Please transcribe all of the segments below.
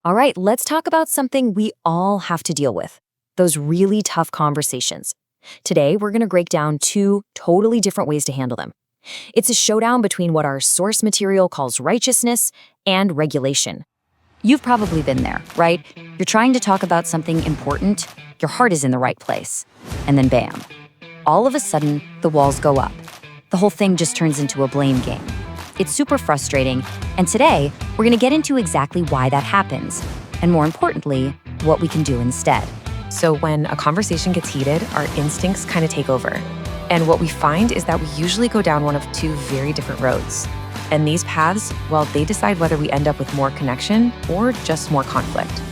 All right, let's talk about something we all have to deal with, those really tough conversations. Today, we're going to break down two totally different ways to handle them. It's a showdown between what our source material calls righteousness and regulation. You've probably been there, right? You're trying to talk about something important, your heart is in the right place, and then bam. All of a sudden, the walls go up. The whole thing just turns into a blame game. It's super frustrating, and today, we're gonna get into exactly why that happens, and more importantly, what we can do instead. So when a conversation gets heated, our instincts kind of take over. And what we find is that we usually go down one of two very different roads. And these paths, well, they decide whether we end up with more connection or just more conflict.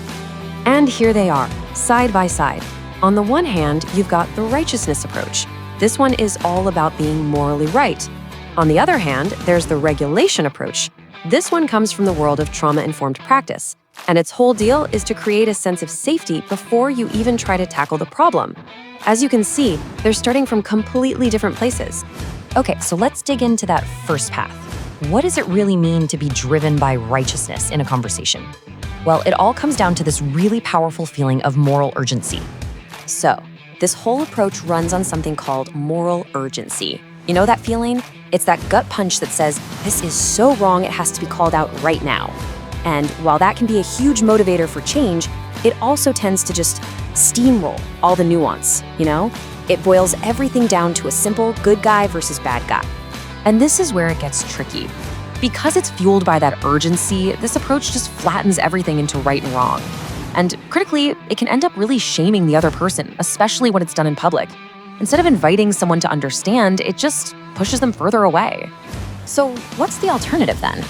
And here they are, side by side. On the one hand, you've got the righteousness approach. This one is all about being morally right. On the other hand, there's the regulation approach. This one comes from the world of trauma-informed practice, and its whole deal is to create a sense of safety before you even try to tackle the problem. As you can see, they're starting from completely different places. Okay, so let's dig into that first path. What does it really mean to be driven by righteousness in a conversation? Well, it all comes down to this really powerful feeling of moral urgency. So, this whole approach runs on something called moral urgency. You know that feeling? It's that gut punch that says, this is so wrong, it has to be called out right now. And while that can be a huge motivator for change, it also tends to just steamroll all the nuance, you know? It boils everything down to a simple good guy versus bad guy. And this is where it gets tricky. Because it's fueled by that urgency, this approach just flattens everything into right and wrong. And critically, it can end up really shaming the other person, especially when it's done in public. Instead of inviting someone to understand, it just pushes them further away. So what's the alternative then?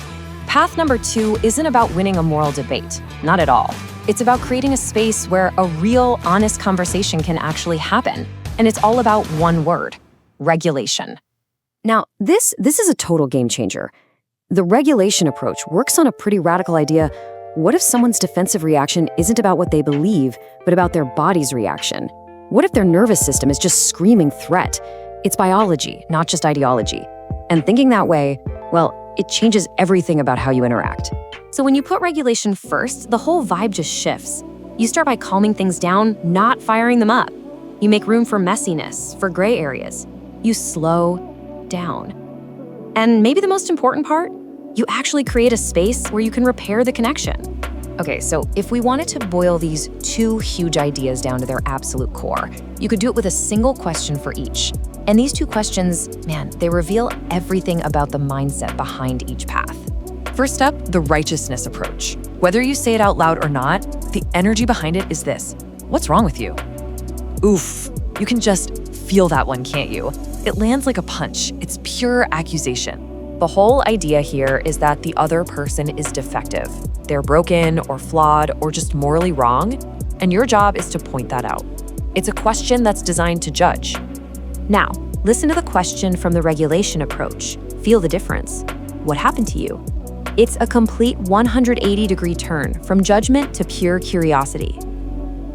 Path number 2 isn't about winning a moral debate, not at all. It's about creating a space where a real, honest conversation can actually happen. And it's all about one word: regulation. Now, this is a total game changer. The regulation approach works on a pretty radical idea. What if someone's defensive reaction isn't about what they believe, but about their body's reaction? What if their nervous system is just screaming threat? It's biology, not just ideology. And thinking that way, well, it changes everything about how you interact. So when you put regulation first, the whole vibe just shifts. You start by calming things down, not firing them up. You make room for messiness, for gray areas. You slow down. And maybe the most important part, you actually create a space where you can repair the connection. Okay, so if we wanted to boil these two huge ideas down to their absolute core, you could do it with a single question for each. And these two questions, man, they reveal everything about the mindset behind each path. First up, the righteousness approach. Whether you say it out loud or not, the energy behind it is this: what's wrong with you? Oof, you can just feel that one, can't you? It lands like a punch. It's pure accusation. The whole idea here is that the other person is defective. They're broken or flawed or just morally wrong, and your job is to point that out. It's a question that's designed to judge. Now, listen to the question from the regulation approach. Feel the difference. What happened to you? It's a complete 180-degree turn from judgment to pure curiosity.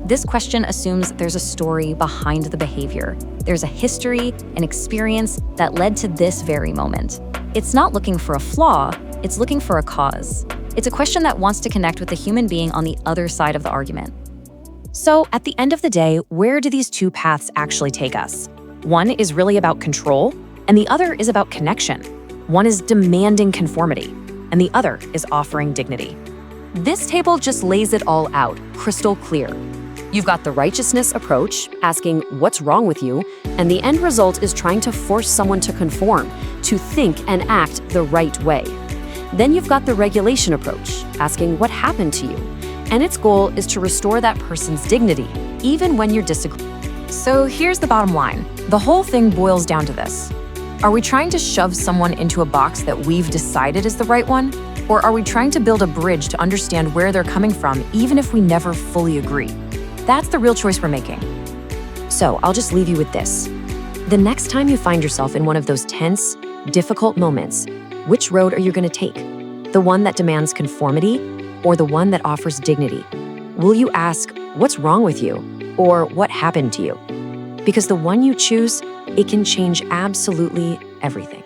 This question assumes there's a story behind the behavior. There's a history, an experience that led to this very moment. It's not looking for a flaw, it's looking for a cause. It's a question that wants to connect with the human being on the other side of the argument. So at the end of the day, where do these two paths actually take us? One is really about control, and the other is about connection. One is demanding conformity, and the other is offering dignity. This table just lays it all out, crystal clear. You've got the righteousness approach, asking what's wrong with you, and the end result is trying to force someone to conform, to think and act the right way. Then you've got the regulation approach, asking what happened to you, and its goal is to restore that person's dignity, even when you're disagreeing. So here's the bottom line. The whole thing boils down to this. Are we trying to shove someone into a box that we've decided is the right one? Or are we trying to build a bridge to understand where they're coming from, even if we never fully agree? That's the real choice we're making. So I'll just leave you with this. The next time you find yourself in one of those tense, difficult moments, which road are you going to take? The one that demands conformity or the one that offers dignity? Will you ask, what's wrong with you? Or what happened to you? Because the one you choose, it can change absolutely everything.